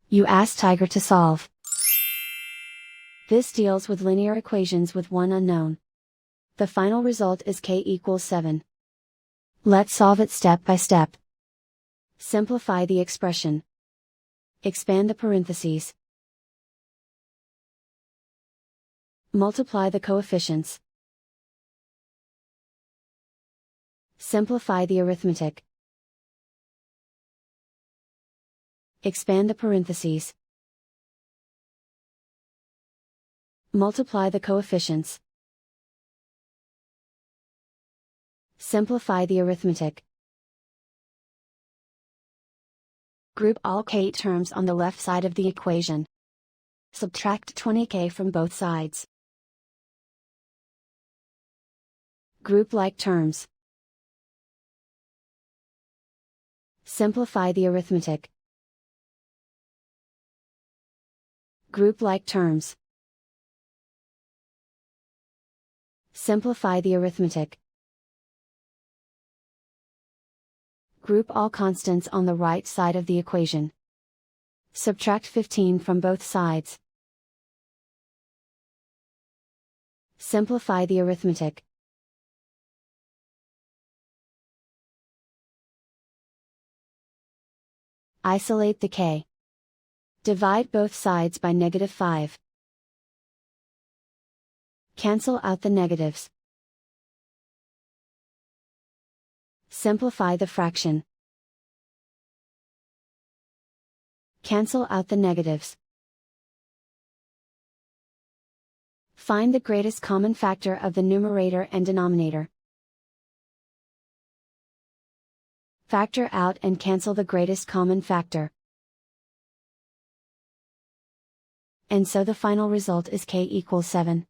You ask Tiger to solve. This deals with linear equations with one unknown. The final result is k equals 7. Let's solve it step by step. Simplify the expression. Expand the parentheses. Multiply the coefficients. Simplify the arithmetic. Expand the parentheses. Multiply the coefficients. Simplify the arithmetic. Group all k terms on the left side of the equation. Subtract 20k from both sides. Group like terms. Simplify the arithmetic. Group like terms. Simplify the arithmetic. Group all constants on the right side of the equation. Subtract 15 from both sides. Simplify the arithmetic. Isolate the k. Divide both sides by -5. Cancel out the negatives. Simplify the fraction. Cancel out the negatives. Find the greatest common factor of the numerator and denominator. Factor out and cancel the greatest common factor. And so the final result is k equals 7.